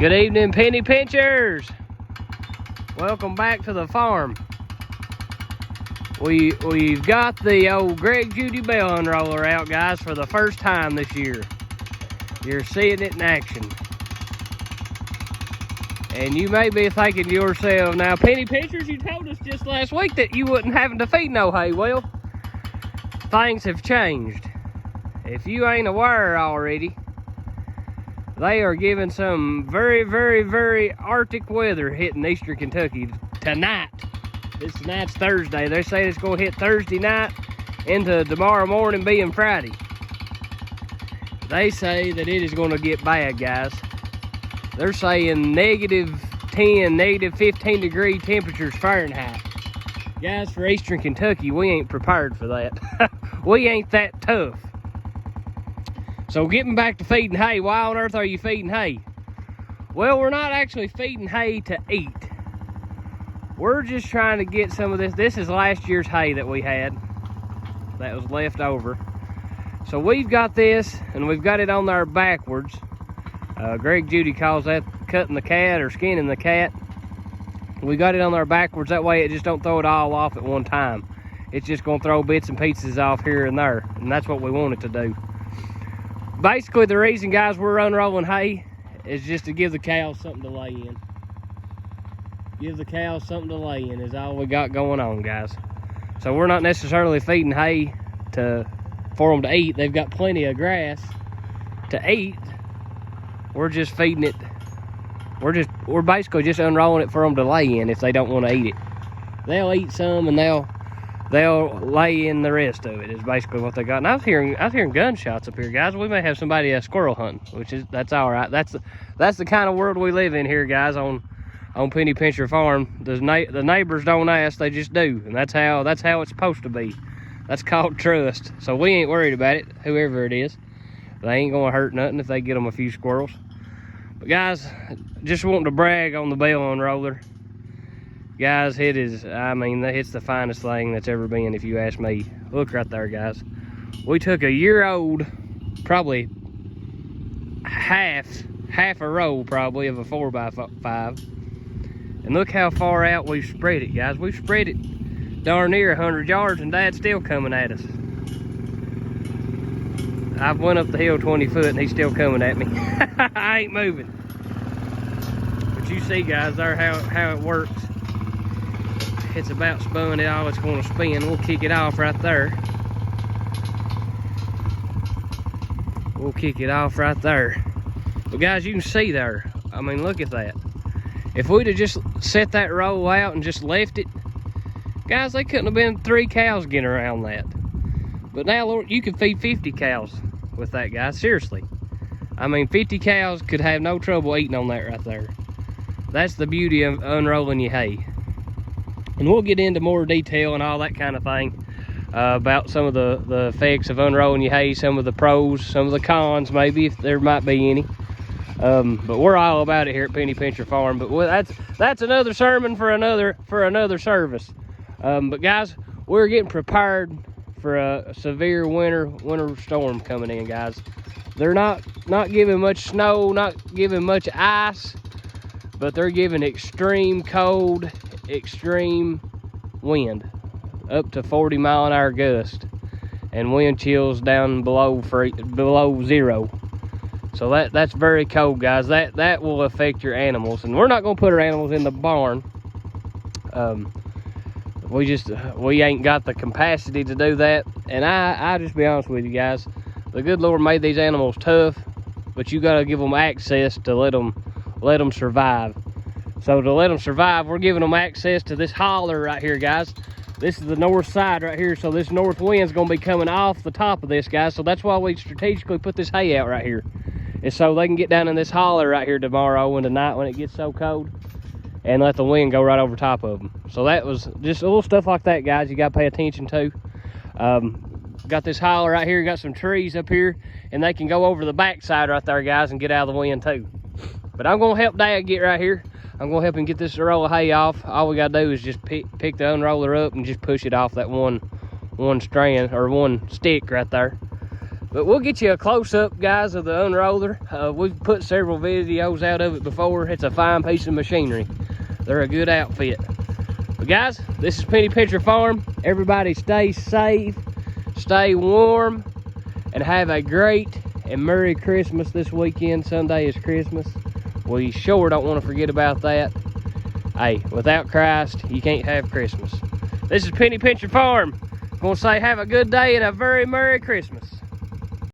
Good evening, penny pinchers. Welcome back to the farm. We've got the old Greg Judy bale unroller out, guys, for the first time this year. You're seeing it in action. And you may be thinking to yourself, now penny pinchers, you told us just last week that you wasn't having to feed no hay. Well, things have changed. If you ain't aware already, they are giving some very, very, very Arctic weather hitting eastern Kentucky tonight. This night's Thursday. They say it's going to hit Thursday night into tomorrow morning being Friday. They say that it is going to get bad, guys. They're saying -10, -15 degree temperatures Fahrenheit. Guys, for eastern Kentucky, we ain't prepared for that. We ain't that tough. So getting back to feeding hay, why on earth are you feeding hay? Well, we're not actually feeding hay to eat. We're just trying to get some of this. This is last year's hay that we had that was left over. So we've got this, and we've got it on there backwards. Greg Judy calls that cutting the cat or skinning the cat. We got it on there backwards, that way it just don't throw it all off at one time. It's just gonna throw bits and pieces off here and there, and that's what we want it to do. Basically, the reason, guys, we're unrolling hay is just to give the cows something to lay in. Give the cows something to lay in is all we got going on, guys. So we're not necessarily feeding hay for them to eat. They've got plenty of grass to eat. We're just feeding it. We're basically just unrolling it for them to lay in if they don't want to eat it. They'll eat some and they'll lay in the rest of it is basically what they got. And I was hearing gunshots up here, guys. We may have somebody squirrel hunting, that's all right. That's the kind of world we live in here, guys, on Penny Pincher Farm. The neighbors don't ask, they just do, and that's how it's supposed to be. That's called trust. So we ain't worried about it, whoever it is. They ain't gonna hurt nothing if they get them a few squirrels. But guys, just wanting to brag on the bale unroller. Guys, it is, I mean, it's the finest thing that's ever been, if you ask me. Look right there, guys. We took a year-old, probably half a row, probably, of a 4x5. And look how far out we've spread it, guys. We've spread it darn near 100 yards, and Dad's still coming at us. I've went up the hill 20 foot, and he's still coming at me. I ain't moving. But you see, guys, there how it works. It's about spun it all it's going to spin. We'll kick it off right there. We'll kick it off right there. But guys, you can see there, I mean, look at that. If we'd have just set that roll out and just left it, guys, they couldn't have been 3 cows getting around that. But now, Lord, you can feed 50 cows with that, guys, seriously. I mean, 50 cows could have no trouble eating on that right there. That's the beauty of unrolling your hay. And we'll get into more detail and all that kind of thing about some of the effects of unrolling your hay, some of the pros, some of the cons, maybe, if there might be any. But we're all about it here at Penny Pincher Farm. But that's another sermon for another service. But guys, we're getting prepared for a severe winter storm coming in, guys. They're not giving much snow, not giving much ice, but they're giving extreme cold, extreme wind, up to 40-mile-an-hour gust, and wind chills down below 0. So that's very cold, guys. That will affect your animals, and we're not gonna put our animals in the barn. We ain't got the capacity to do that. And I just be honest with you, guys, the good Lord made these animals tough, but you gotta give them access to let them survive. So to let them survive, we're giving them access to this holler right here, guys. This is the north side right here, so this north wind's gonna be coming off the top of this, guys. So that's why we strategically put this hay out right here. It's so they can get down in this holler right here tomorrow and tonight when it gets so cold, and let the wind go right over top of them. So that was just a little stuff like that, guys, you gotta pay attention to. Got this holler right here, got some trees up here, and they can go over the backside right there, guys, and get out of the wind too. But I'm gonna help Dad get right here. I'm gonna help him get this roll of hay off. All we gotta do is just pick the unroller up and just push it off that one strand or one stick right there. But we'll get you a close-up, guys, of the unroller. We've put several videos out of it before. It's a fine piece of machinery. They're a good outfit. But guys, this is Penny Pincher Farm. Everybody stay safe, stay warm, and have a great and Merry Christmas this weekend. Sunday is Christmas. We sure don't want to forget about that. Hey, without Christ, you can't have Christmas. This is Penny Pincher Farm. I'm going to say have a good day and a very Merry Christmas.